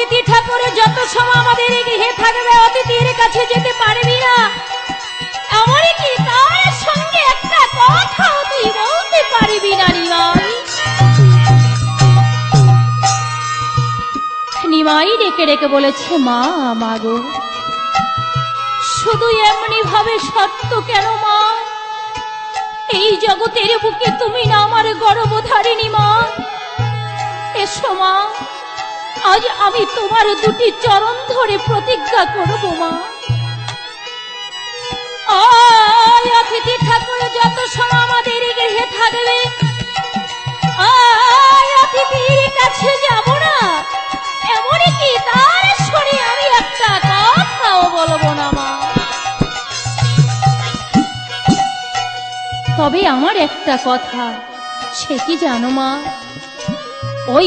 অতিথি ঠাকুর যত সময় আমাদের গৃহে থাকবে অতিথির কাছে যেতে পারবি না, এমনকি তার সঙ্গে একটা কথাও তুই বলতে পারবি না নিমাই। নিমাই ডেকে ডেকে বলেছে, মা মা গো, শুধু এমনি ভাবে সত্য কেন মা? এই জগতের বুকে তুমি না আমার গর্ভধারিণী মা। এসো মা, আজ আমি তোমার দুটি চরণ ধরে প্রতিজ্ঞা করব মা। অতিথি ঠাকুর যত সময় আমাদের গৃহে থাকবে অতিথির কাছে যাব না, এমনকি তার শুনে আমি একটা কথাও বলবো না মা। তবে আমার একটা কথা, সে কি জানো মা?